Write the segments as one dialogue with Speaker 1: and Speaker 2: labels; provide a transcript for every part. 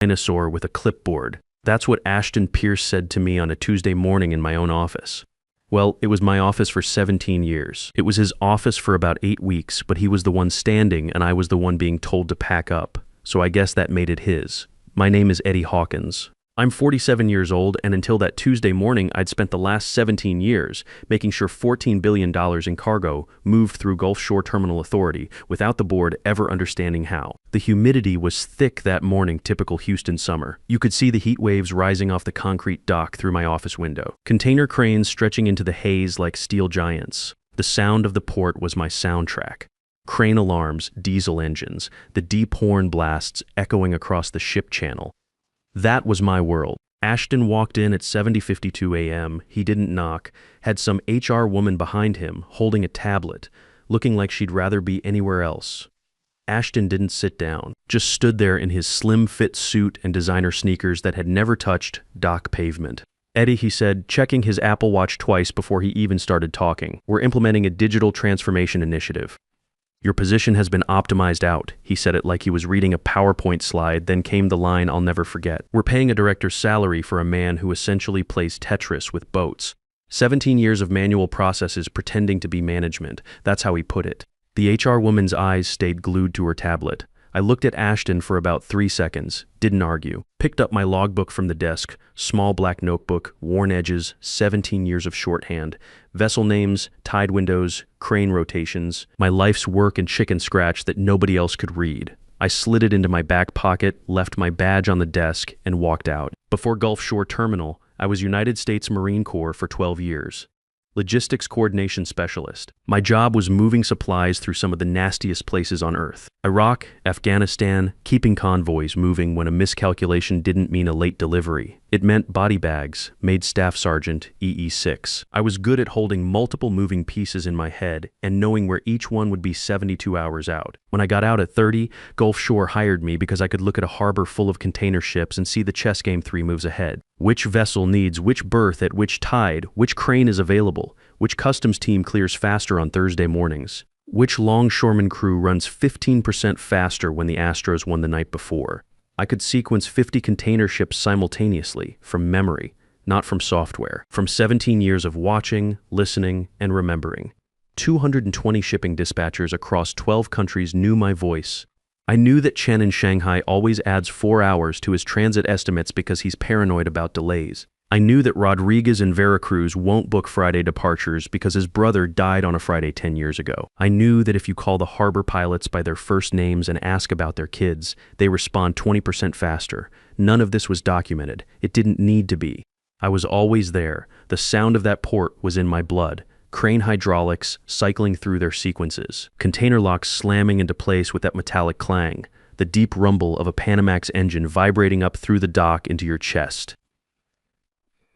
Speaker 1: Dinosaur with a clipboard. That's what Ashton Pierce said to me on a Tuesday morning in my own office. Well, it was my office for 17 years. It was his office for about 8 weeks, but he was the one standing and I was the one being told to pack up. So I guess that made it his. My name is Eddie Hawkins. I'm 47 years old, and until that Tuesday morning, I'd spent the last 17 years making sure $14 billion in cargo moved through Gulf Shore Terminal Authority without the board ever understanding how. The humidity was thick that morning, typical Houston summer. You could see the heat waves rising off the concrete dock through my office window. Container cranes stretching into the haze like steel giants. The sound of the port was my soundtrack. Crane alarms, diesel engines, the deep horn blasts echoing across the ship channel. That was my world. Ashton walked in at 7:52 a.m. He didn't knock, had some HR woman behind him, holding a tablet, looking like she'd rather be anywhere else. Ashton didn't sit down, just stood there in his slim-fit suit and designer sneakers that had never touched dock pavement. Eddie, he said, checking his Apple Watch twice before he even started talking. We're implementing a digital transformation initiative. Your position has been optimized out. He said it like he was reading a PowerPoint slide, then came the line I'll never forget. We're paying a director's salary for a man who essentially plays Tetris with boats. 17 years of manual processes pretending to be management. That's how he put it. The HR woman's eyes stayed glued to her tablet. I looked at Ashton for about 3 seconds, didn't argue. Picked up my logbook from the desk, small black notebook, worn edges, 17 years of shorthand, vessel names, tide windows, crane rotations, my life's work and chicken scratch that nobody else could read. I slid it into my back pocket, left my badge on the desk, and walked out. Before Gulf Shore Terminal, I was United States Marine Corps for 12 years. Logistics coordination specialist. My job was moving supplies through some of the nastiest places on Earth. Iraq, Afghanistan, keeping convoys moving when a miscalculation didn't mean a late delivery. It meant body bags, made Staff Sergeant EE6. I was good at holding multiple moving pieces in my head and knowing where each one would be 72 hours out. When I got out at 30, Gulf Shore hired me because I could look at a harbor full of container ships and see the chess game 3 moves ahead. Which vessel needs which berth at which tide, which crane is available, which customs team clears faster on Thursday mornings, which longshoreman crew runs 15% faster when the Astros won the night before. I could sequence 50 container ships simultaneously, from memory, not from software, from 17 years of watching, listening, and remembering. 220 shipping dispatchers across 12 countries knew my voice. I knew that Chen in Shanghai always adds 4 hours to his transit estimates because he's paranoid about delays. I knew that Rodriguez in Veracruz won't book Friday departures because his brother died on a Friday 10 years ago. I knew that if you call the harbor pilots by their first names and ask about their kids, they respond 20% faster. None of this was documented. It didn't need to be. I was always there. The sound of that port was in my blood. Crane hydraulics cycling through their sequences. Container locks slamming into place with that metallic clang. The deep rumble of a Panamax engine vibrating up through the dock into your chest.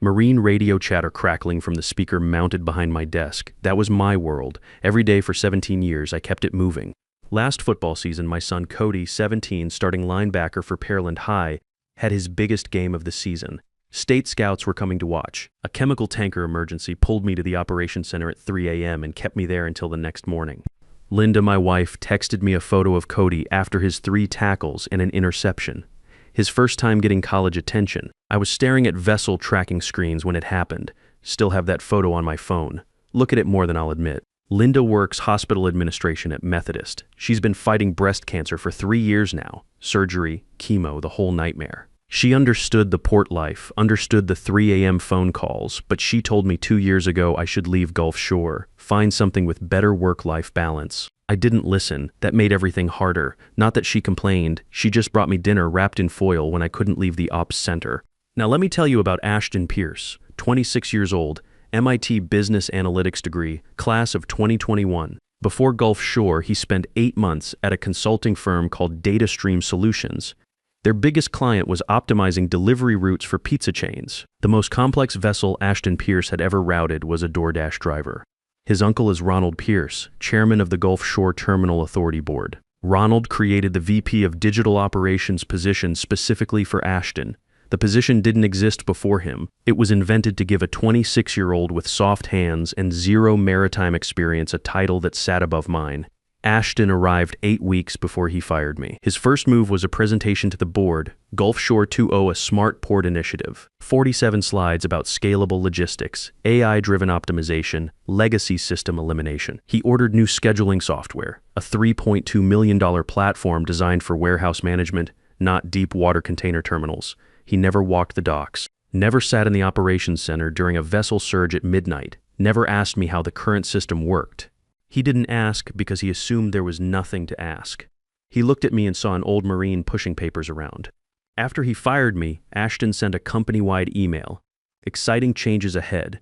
Speaker 1: Marine radio chatter crackling from the speaker mounted behind my desk. That was my world. Every day for 17 years, I kept it moving. Last football season, my son Cody, 17, starting linebacker for Pearland High, had his biggest game of the season. State scouts were coming to watch. A chemical tanker emergency pulled me to the operations center at 3 a.m. and kept me there until the next morning. Linda, my wife, texted me a photo of Cody after his 3 tackles and an interception. His first time getting college attention. I was staring at vessel tracking screens when it happened. Still have that photo on my phone. Look at it more than I'll admit. Linda works hospital administration at Methodist. She's been fighting breast cancer for 3 years now. Surgery, chemo, the whole nightmare. She understood the port life, understood the 3 a.m. phone calls, but she told me 2 years ago I should leave Gulf Shore, find something with better work-life balance. I didn't listen. That made everything harder. Not that she complained. She just brought me dinner wrapped in foil when I couldn't leave the ops center. Now let me tell you about Ashton Pierce, 26 years old, MIT Business Analytics degree, class of 2021. Before Gulf Shore, he spent 8 months at a consulting firm called Data Stream Solutions. Their biggest client was optimizing delivery routes for pizza chains. The most complex vessel Ashton Pierce had ever routed was a DoorDash driver. His uncle is Ronald Pierce, chairman of the Gulf Shore Terminal Authority Board. Ronald created the VP of Digital Operations position specifically for Ashton. The position didn't exist before him. It was invented to give a 26-year-old with soft hands and zero maritime experience a title that sat above mine. Ashton arrived 8 weeks before he fired me. His first move was a presentation to the board, Offshore 2.0, a smart port initiative. 47 slides about scalable logistics, AI-driven optimization, legacy system elimination. He ordered new scheduling software, a $3.2 million platform designed for warehouse management, not deep water container terminals. He never walked the docks, never sat in the operations center during a vessel surge at midnight, never asked me how the current system worked. He didn't ask because he assumed there was nothing to ask. He looked at me and saw an old Marine pushing papers around. After he fired me, Ashton sent a company-wide email. Exciting changes ahead.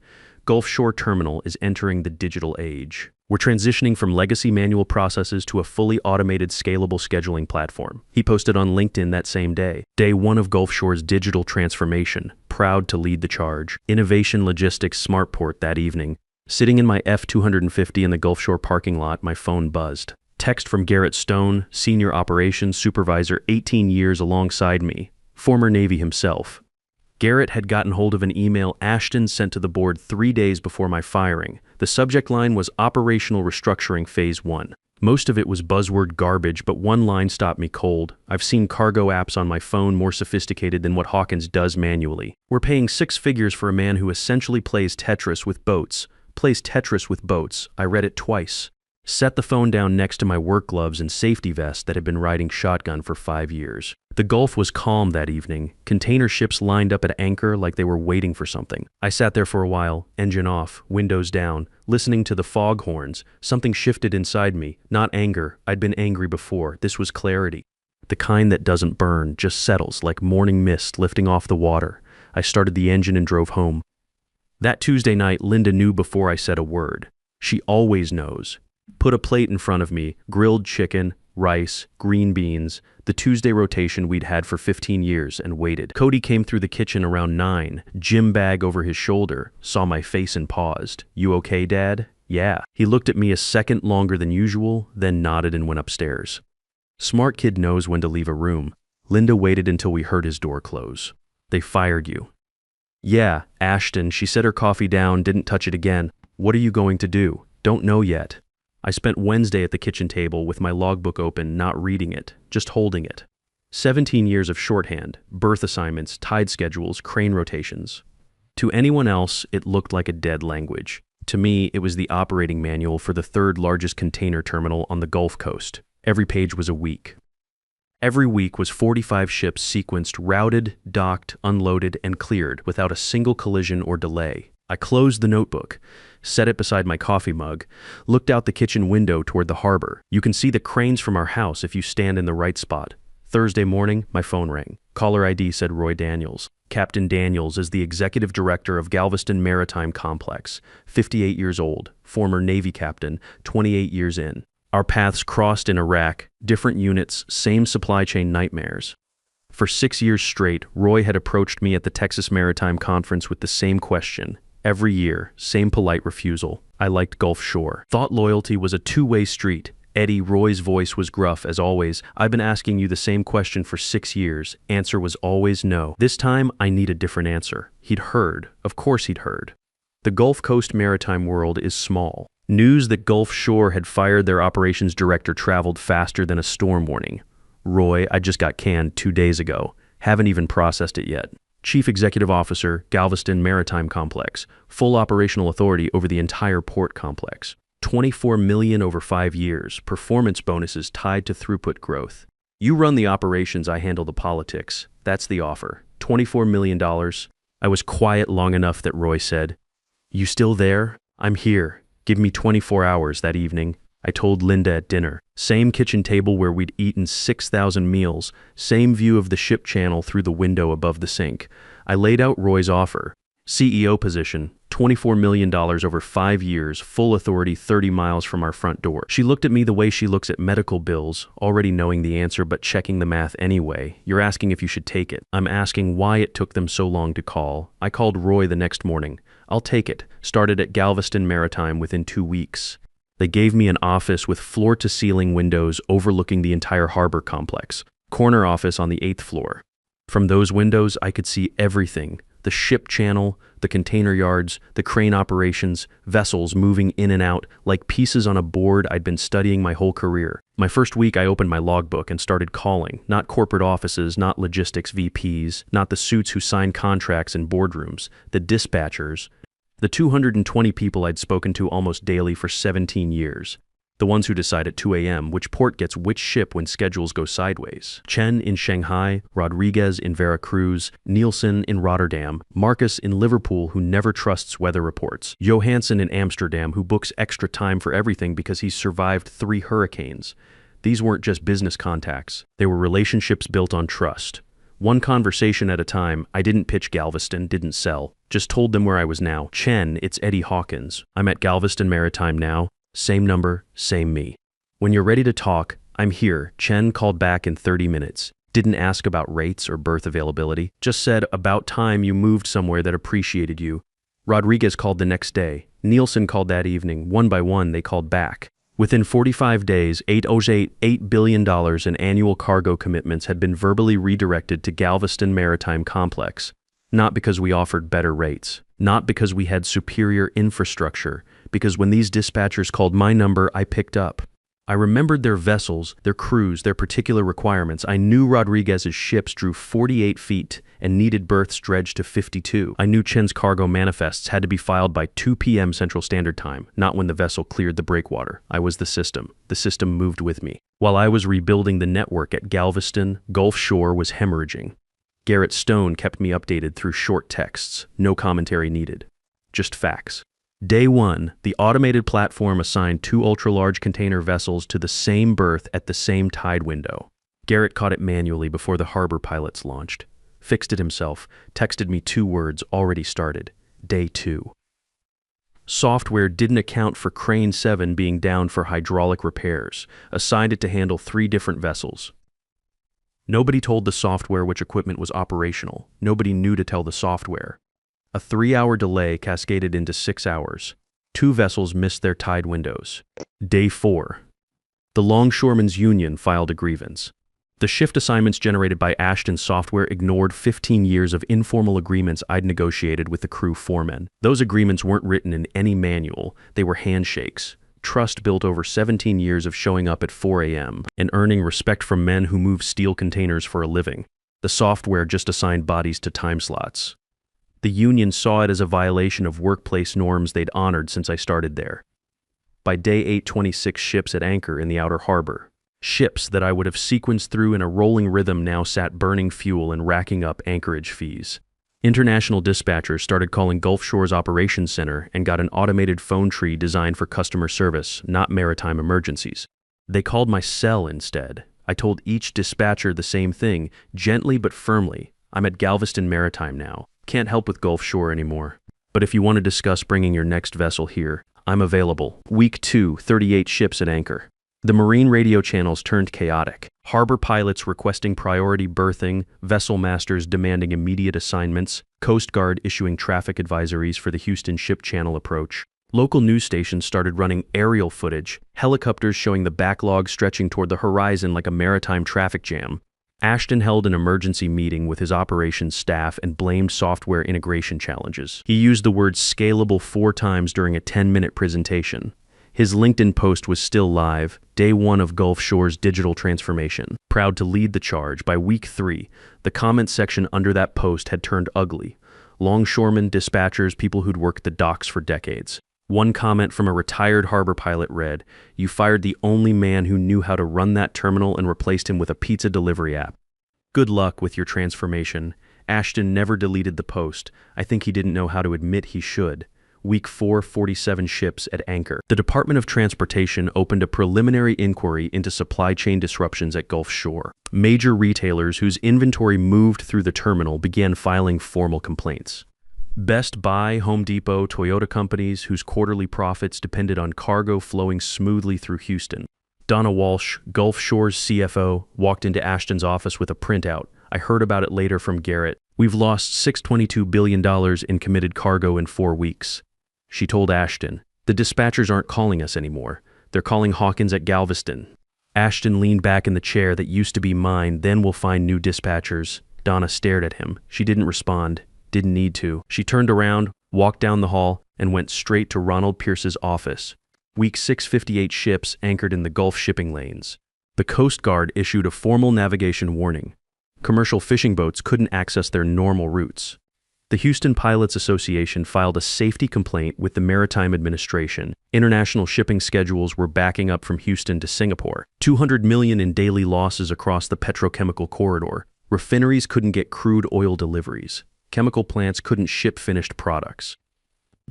Speaker 1: Offshore Terminal is entering the digital age. We're transitioning from legacy manual processes to a fully automated, scalable scheduling platform. He posted on LinkedIn that same day. Day 1 of Offshore's digital transformation. Proud to lead the charge. Innovation Logistics Smart Port that evening. Sitting in my F-250 in the Offshore parking lot, my phone buzzed. Text from Garrett Stone, Senior Operations Supervisor, 18 years alongside me, former Navy himself. Garrett had gotten hold of an email Ashton sent to the board 3 days before my firing. The subject line was Operational Restructuring Phase 1. Most of it was buzzword garbage, but one line stopped me cold. I've seen cargo apps on my phone more sophisticated than what Hawkins does manually. We're paying 6 figures for a man who essentially plays Tetris with boats. I read it twice. Set the phone down next to my work gloves and safety vest that had been riding shotgun for 5 years. The Gulf was calm that evening. Container ships lined up at anchor like they were waiting for something. I sat there for a while, engine off, windows down, listening to the foghorns. Something shifted inside me. Not anger. I'd been angry before. This was clarity. The kind that doesn't burn, just settles like morning mist lifting off the water. I started the engine and drove home. That Tuesday night, Linda knew before I said a word. She always knows. Put a plate in front of me, grilled chicken, rice, green beans, the Tuesday rotation we'd had for 15 years, and waited. Cody came through the kitchen around 9, gym bag over his shoulder, saw my face and paused. "You okay, Dad?" "Yeah." He looked at me a second longer than usual, then nodded and went upstairs. Smart kid knows when to leave a room. Linda waited until we heard his door close. "They fired you." "Yeah, Ashton." She set her coffee down, didn't touch it again. "What are you going to do?" "Don't know yet." I spent Wednesday at the kitchen table with my logbook open, not reading it, just holding it. 17 years of shorthand, berth assignments, tide schedules, crane rotations. To anyone else, it looked like a dead language. To me, it was the operating manual for the 3rd largest container terminal on the Gulf Coast. Every page was a week. Every week was 45 ships sequenced, routed, docked, unloaded, and cleared without a single collision or delay. I closed the notebook, set it beside my coffee mug, looked out the kitchen window toward the harbor. You can see the cranes from our house if you stand in the right spot. Thursday morning, my phone rang. Caller ID said Roy Daniels. Captain Daniels is the executive director of Galveston Maritime Complex, 58 years old, former Navy captain, 28 years in. Our paths crossed in Iraq, different units, same supply chain nightmares. For 6 years straight, Roy had approached me at the Texas Maritime Conference with the same question. Every year, same polite refusal. I liked Offshore. Thought loyalty was a two-way street. Eddie, Roy's voice was gruff, as always. "I've been asking you the same question for 6 years. Answer was always no. This time, I need a different answer." He'd heard. Of course he'd heard. The Gulf Coast maritime world is small. News that Offshore had fired their operations director traveled faster than a storm warning. "Roy, I just got canned 2 days ago. Haven't even processed it yet. Chief Executive Officer, Galveston Maritime Complex. Full operational authority over the entire port complex. $24 million over 5 years. Performance bonuses tied to throughput growth. You run the operations, I handle the politics. That's the offer. $24 million. I was quiet long enough that Roy said, "You still there?" "I'm here. Give me 24 hours." That evening, I told Linda at dinner. Same kitchen table where we'd eaten 6,000 meals, same view of the ship channel through the window above the sink. I laid out Roy's offer. CEO position, $24 million over 5 years, full authority 30 miles from our front door. She looked at me the way she looks at medical bills, already knowing the answer but checking the math anyway. "You're asking if you should take it." I'm asking why it took them so long to call. I called Roy the next morning. "I'll take it." Started at Galveston Maritime within 2 weeks. They gave me an office with floor-to-ceiling windows overlooking the entire harbor complex. Corner office on the 8th floor. From those windows, I could see everything. The ship channel, the container yards, the crane operations, vessels moving in and out like pieces on a board I'd been studying my whole career. My first week, I opened my logbook and started calling, not corporate offices, not logistics VPs, not the suits who sign contracts in boardrooms, the dispatchers, the 220 people I'd spoken to almost daily for 17 years. The ones who decide at 2 a.m. which port gets which ship when schedules go sideways. Chen in Shanghai, Rodriguez in Veracruz, Nielsen in Rotterdam, Marcus in Liverpool who never trusts weather reports, Johansson in Amsterdam who books extra time for everything because he's survived 3 hurricanes. These weren't just business contacts. They were relationships built on trust. One conversation at a time. I didn't pitch Galveston, didn't sell. Just told them where I was now. Chen, it's Eddie Hawkins. I'm at Galveston Maritime now. Same number, same me. When you're ready to talk, I'm here. Chen called back in 30 minutes. Didn't ask about rates or berth availability. Just said, about time you moved somewhere that appreciated you. Rodriguez called the next day. Nielsen called that evening. One by one, they called back. Within 45 days, $8 billion in annual cargo commitments had been verbally redirected to Galveston Maritime Complex. Not because we offered better rates. Not because we had superior infrastructure. Because when these dispatchers called my number, I picked up. I remembered their vessels, their crews, their particular requirements. I knew Rodriguez's ships drew 48 feet and needed berths dredged to 52. I knew Chen's cargo manifests had to be filed by 2 p.m. Central Standard Time, not when the vessel cleared the breakwater. I was the system. The system moved with me. While I was rebuilding the network at Galveston, Gulf Shore was hemorrhaging. Garrett Stone kept me updated through short texts, no commentary needed. Just facts. Day 1, the automated platform assigned 2 ultra-large container vessels to the same berth at the same tide window. Garrett caught it manually before the harbor pilots launched. Fixed it himself, texted me 2 words already started. Day 2. Software didn't account for Crane 7 being down for hydraulic repairs, assigned it to handle 3 different vessels. Nobody told the software which equipment was operational. Nobody knew to tell the software. A 3-hour delay cascaded into 6 hours. 2 vessels missed their tide windows. Day 4. The Longshoremen's Union filed a grievance. The shift assignments generated by Ashton's software ignored 15 years of informal agreements I'd negotiated with the crew foremen. Those agreements weren't written in any manual. They were handshakes. Trust built over 17 years of showing up at 4 a.m. and earning respect from men who move steel containers for a living. The software just assigned bodies to time slots. The union saw it as a violation of workplace norms they'd honored since I started there. By day 8, 26 ships at anchor in the outer harbor. Ships that I would have sequenced through in a rolling rhythm now sat burning fuel and racking up anchorage fees. International dispatchers started calling Gulf Shore's operations center and got an automated phone tree designed for customer service, not maritime emergencies. They called my cell instead. I told each dispatcher the same thing, gently but firmly. I'm at Galveston Maritime now. Can't help with Gulf Shore anymore. But if you want to discuss bringing your next vessel here, I'm available. Week 2, 38 ships at anchor. The marine radio channels turned chaotic. Harbor pilots requesting priority berthing, vessel masters demanding immediate assignments, Coast Guard issuing traffic advisories for the Houston Ship Channel approach. Local news stations started running aerial footage, helicopters showing the backlog stretching toward the horizon like a maritime traffic jam. Ashton held an emergency meeting with his operations staff and blamed software integration challenges. He used the word scalable 4 times during a 10-minute presentation. His LinkedIn post was still live, day 1 of Gulf Shore's digital transformation. Proud to lead the charge, by week 3, the comment section under that post had turned ugly. Longshoremen, dispatchers, people who'd worked the docks for decades. One comment from a retired harbor pilot read, "You fired the only man who knew how to run that terminal and replaced him with a pizza delivery app. Good luck with your transformation." Ashton never deleted the post. I think he didn't know how to admit he should. Week 4, 47 ships at anchor. The Department of Transportation opened a preliminary inquiry into supply chain disruptions at Gulf Shore. Major retailers whose inventory moved through the terminal began filing formal complaints. Best Buy, Home Depot, Toyota companies whose quarterly profits depended on cargo flowing smoothly through Houston. Donna Walsh, Gulf Shore's CFO, walked into Ashton's office with a printout. I heard about it later from Garrett. "We've lost $622 billion in committed cargo in 4 weeks. She told Ashton, "The dispatchers aren't calling us anymore. They're calling Hawkins at Galveston." Ashton leaned back in the chair that used to be mine. "Then we'll find new dispatchers." Donna stared at him. She didn't respond. Didn't need to. She turned around, walked down the hall, and went straight to Ronald Pierce's office. Week 658 ships anchored in the Gulf shipping lanes. The Coast Guard issued a formal navigation warning. Commercial fishing boats couldn't access their normal routes. The Houston Pilots Association filed a safety complaint with the Maritime Administration. International shipping schedules were backing up from Houston to Singapore. $200 million in daily losses across the petrochemical corridor. Refineries couldn't get crude oil deliveries. Chemical plants couldn't ship finished products.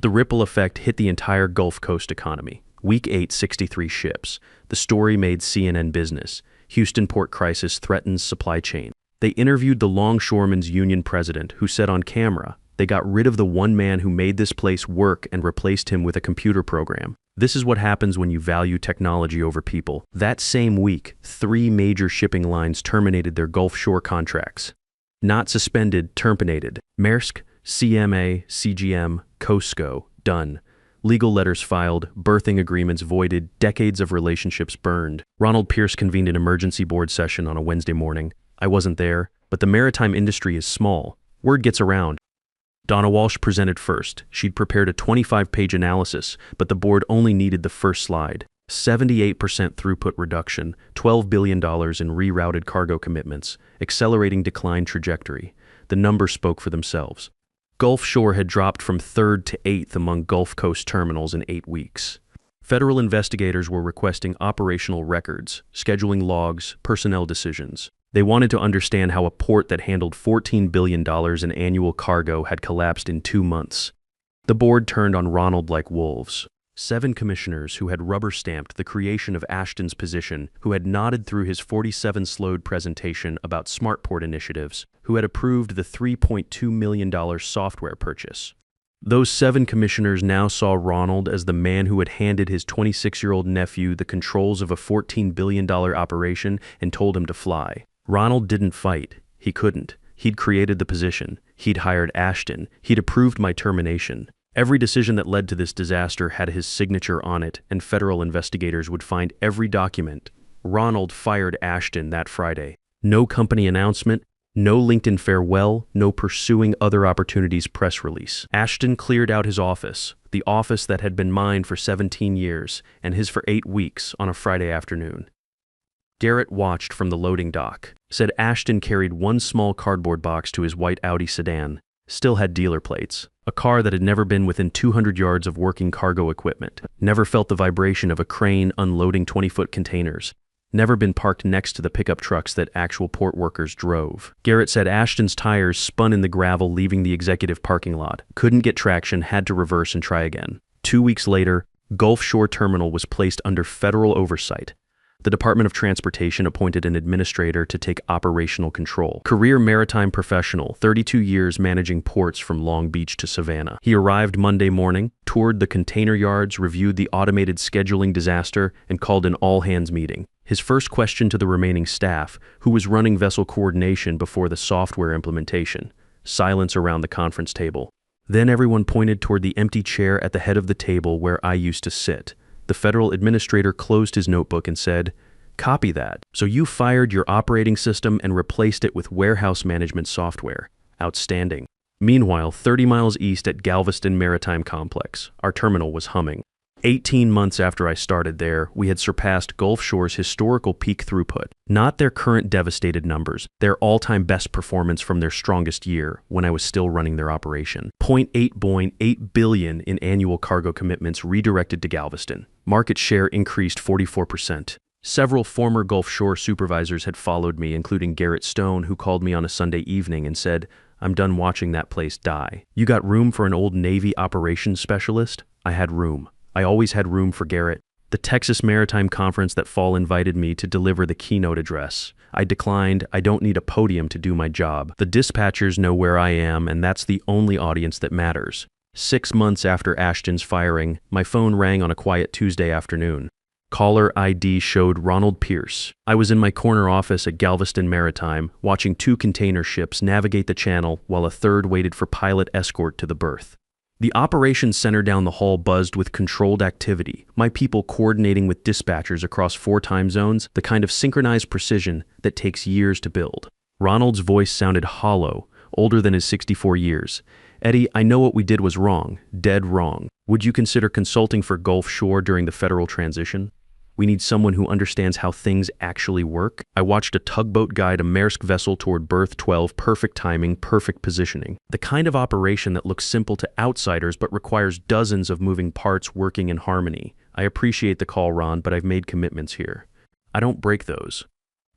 Speaker 1: The ripple effect hit the entire Gulf Coast economy. Week 8, 63 ships. The story made CNN Business. Houston port crisis threatens supply chain. They interviewed the Longshoremen's Union president, who said on camera, they got rid of the one man who made this place work and replaced him with a computer program. This is what happens when you value technology over people. That same week, 3 major shipping lines terminated their Gulf Shore contracts. Not suspended, terminated. Maersk, CMA, CGM, COSCO, done. Legal letters filed, berthing agreements voided, decades of relationships burned. Ronald Pierce convened an emergency board session on a Wednesday morning. I wasn't there, but the maritime industry is small. Word gets around. Donna Walsh presented first. She'd prepared a 25-page analysis, but the board only needed the first slide. 78% throughput reduction, $12 billion in rerouted cargo commitments, accelerating decline trajectory. The numbers spoke for themselves. Gulf Shore had dropped from 3rd to 8th among Gulf Coast terminals in 8 weeks. Federal investigators were requesting operational records, scheduling logs, personnel decisions. They wanted to understand how a port that handled $14 billion in annual cargo had collapsed in 2 months. The board turned on Ronald like wolves. 7 commissioners who had rubber-stamped the creation of Ashton's position, who had nodded through his 47-slide presentation about smart port initiatives, who had approved the $3.2 million software purchase. Those 7 commissioners now saw Ronald as the man who had handed his 26-year-old nephew the controls of a $14 billion operation and told him to fly. Ronald didn't fight. He couldn't. He'd created the position. He'd hired Ashton. He'd approved my termination. Every decision that led to this disaster had his signature on it, and federal investigators would find every document. Ronald fired Ashton that Friday. No company announcement, no LinkedIn farewell, no pursuing other opportunities press release. Ashton cleared out his office, the office that had been mine for 17 years, and his for 8 weeks, on a Friday afternoon. Garrett watched from the loading dock. Said Ashton carried one small cardboard box to his white Audi sedan. Still had dealer plates. A car that had never been within 200 yards of working cargo equipment. Never felt the vibration of a crane unloading 20-foot containers. Never been parked next to the pickup trucks that actual port workers drove. Garrett said Ashton's tires spun in the gravel leaving the executive parking lot. Couldn't get traction, had to reverse and try again. 2 weeks later, Gulf Shore Terminal was placed under federal oversight. The Department of Transportation appointed an administrator to take operational control. Career maritime professional, 32 years managing ports from Long Beach to Savannah. He arrived Monday morning, toured the container yards, reviewed the automated scheduling disaster, and called an all-hands meeting. His first question to the remaining staff, who was running vessel coordination before the software implementation. Silence around the conference table. Then everyone pointed toward the empty chair at the head of the table where I used to sit. The federal administrator closed his notebook and said, "Copy that. So you fired your operating system and replaced it with warehouse management software. Outstanding." Meanwhile, 30 miles east at Galveston Maritime Complex, our terminal was humming. 18 months after I started there, we had surpassed Gulf Shore's historical peak throughput. Not their current devastated numbers, their all-time best performance from their strongest year, when I was still running their operation. $0.8 billion in annual cargo commitments redirected to Galveston. Market share increased 44%. Several former Gulf Shore supervisors had followed me, including Garrett Stone, who called me on a Sunday evening and said, "I'm done watching that place die. You got room for an old Navy operations specialist?" I had room. I always had room for Garrett. The Texas Maritime Conference that fall invited me to deliver the keynote address. I declined. I don't need a podium to do my job. The dispatchers know where I am, and that's the only audience that matters. 6 months after Ashton's firing, my phone rang on a quiet Tuesday afternoon. Caller ID showed Ronald Pierce. I was in my corner office at Galveston Maritime, watching 2 container ships navigate the channel while a third waited for pilot escort to the berth. The operations center down the hall buzzed with controlled activity, my people coordinating with dispatchers across 4 time zones, the kind of synchronized precision that takes years to build. Ronald's voice sounded hollow, older than his 64 years. Eddie, I know what we did was wrong, dead wrong. Would you consider consulting for Offshore during the federal transition? We need someone who understands how things actually work. I watched a tugboat guide a Maersk vessel toward berth 12, perfect timing, perfect positioning. The kind of operation that looks simple to outsiders but requires dozens of moving parts working in harmony. I appreciate the call, Ron, but I've made commitments here. I don't break those.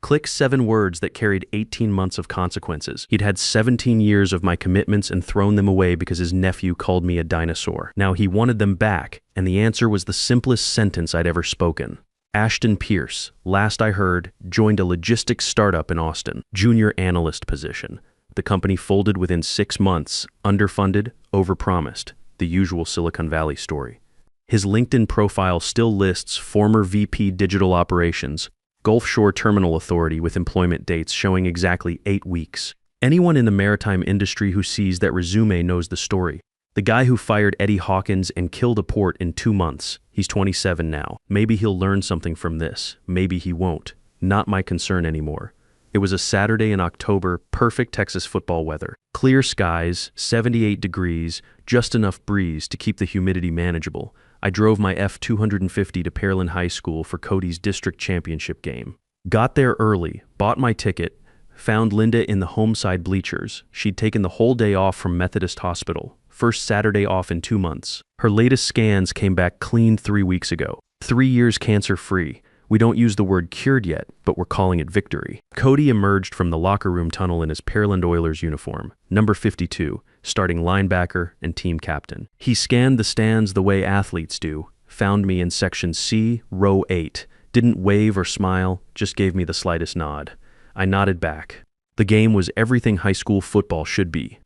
Speaker 1: Click 7 words that carried 18 months of consequences. He'd had 17 years of my commitments and thrown them away because his nephew called me a dinosaur. Now he wanted them back, and the answer was the simplest sentence I'd ever spoken. Ashton Pierce, last I heard, joined a logistics startup in Austin, junior analyst position. The company folded within 6 months, underfunded, overpromised, the usual Silicon Valley story. His LinkedIn profile still lists former VP Digital Operations, Offshore Terminal Authority, with employment dates showing exactly 8 weeks. Anyone in the maritime industry who sees that resume knows the story. The guy who fired Eddie Hawkins and killed a port in 2 months. He's 27 now. Maybe he'll learn something from this. Maybe he won't. Not my concern anymore. It was a Saturday in October, perfect Texas football weather. Clear skies, 78 degrees, just enough breeze to keep the humidity manageable. I drove my F-250 to Pearland High School for Cody's district championship game. Got there early, bought my ticket, found Linda in the home side bleachers. She'd taken the whole day off from Methodist Hospital. First Saturday off in 2 months. Her latest scans came back clean 3 weeks ago. 3 years cancer-free. We don't use the word cured yet, but we're calling it victory. Cody emerged from the locker room tunnel in his Pearland Oilers uniform, number 52, starting linebacker and team captain. He scanned the stands the way athletes do, found me in section C, row 8, didn't wave or smile, just gave me the slightest nod. I nodded back. The game was everything high school football should be.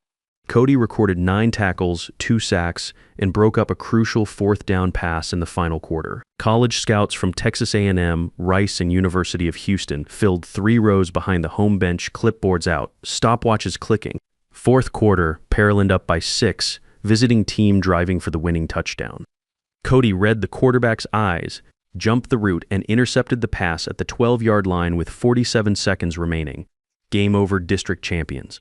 Speaker 1: Cody recorded 9 tackles, 2 sacks, and broke up a crucial 4th down pass in the final quarter. College scouts from Texas A&M, Rice, and University of Houston filled 3 rows behind the home bench, clipboards out, stopwatches clicking. 4th quarter, Pearland up by 6, visiting team driving for the winning touchdown. Cody read the quarterback's eyes, jumped the route, and intercepted the pass at the 12-yard line with 47 seconds remaining. Game over, district champions.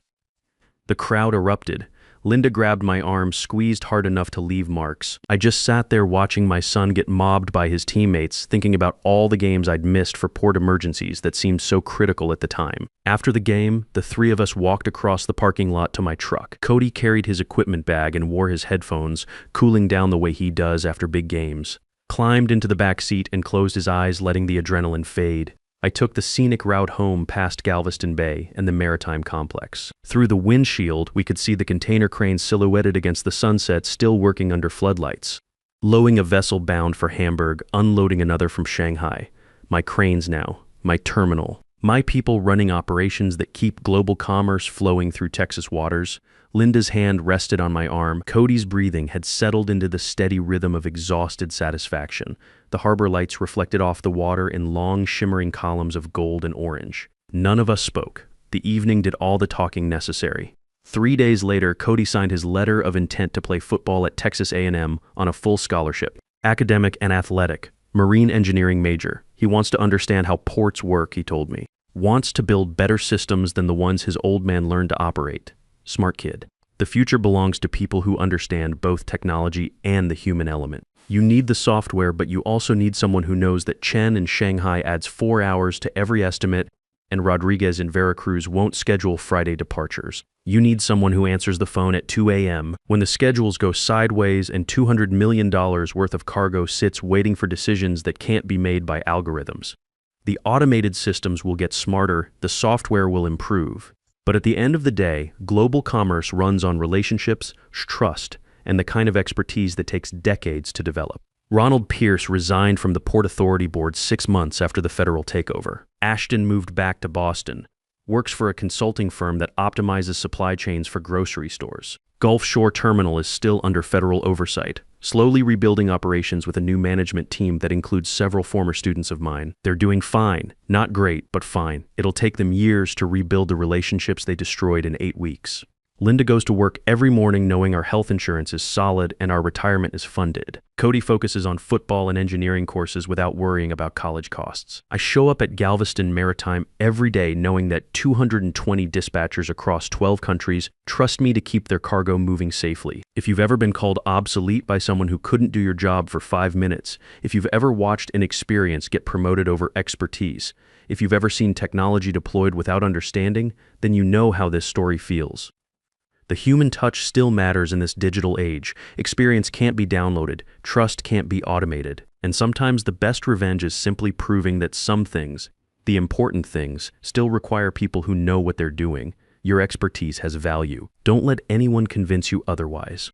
Speaker 1: The crowd erupted. Linda grabbed my arm, squeezed hard enough to leave marks. I just sat there watching my son get mobbed by his teammates, thinking about all the games I'd missed for port emergencies that seemed so critical at the time. After the game, the 3 of us walked across the parking lot to my truck. Cody carried his equipment bag and wore his headphones, cooling down the way he does after big games. Climbed into the back seat and closed his eyes, letting the adrenaline fade. I took the scenic route home past Galveston Bay and the Maritime Complex. Through the windshield, we could see the container crane silhouetted against the sunset, still working under floodlights. Lowing a vessel bound for Hamburg, unloading another from Shanghai. My cranes now, my terminal. My people running operations that keep global commerce flowing through Texas waters. Linda's hand rested on my arm. Cody's breathing had settled into the steady rhythm of exhausted satisfaction. The harbor lights reflected off the water in long, shimmering columns of gold and orange. None of us spoke. The evening did all the talking necessary. 3 days later, Cody signed his letter of intent to play football at Texas A&M on a full scholarship. Academic and athletic. Marine engineering major. He wants to understand how ports work, he told me. Wants to build better systems than the ones his old man learned to operate. Smart kid. The future belongs to people who understand both technology and the human element. You need the software, but you also need someone who knows that Chen in Shanghai adds 4 hours to every estimate, and Rodriguez in Veracruz won't schedule Friday departures. You need someone who answers the phone at 2 a.m. when the schedules go sideways and $200 million worth of cargo sits waiting for decisions that can't be made by algorithms. The automated systems will get smarter, the software will improve. But at the end of the day, global commerce runs on relationships, trust, and the kind of expertise that takes decades to develop. Ronald Pierce resigned from the Port Authority Board 6 months after the federal takeover. Ashton moved back to Boston, works for a consulting firm that optimizes supply chains for grocery stores. Offshore Terminal is still under federal oversight, slowly rebuilding operations with a new management team that includes several former students of mine. They're doing fine, not great, but fine. It'll take them years to rebuild the relationships they destroyed in 8 weeks. Linda goes to work every morning knowing our health insurance is solid and our retirement is funded. Cody focuses on football and engineering courses without worrying about college costs. I show up at Galveston Maritime every day knowing that 220 dispatchers across 12 countries trust me to keep their cargo moving safely. If you've ever been called obsolete by someone who couldn't do your job for 5 minutes, if you've ever watched an experience get promoted over expertise, if you've ever seen technology deployed without understanding, then you know how this story feels. The human touch still matters in this digital age. Experience can't be downloaded, trust can't be automated, and sometimes the best revenge is simply proving that some things, the important things, still require people who know what they're doing. Your expertise has value. Don't let anyone convince you otherwise.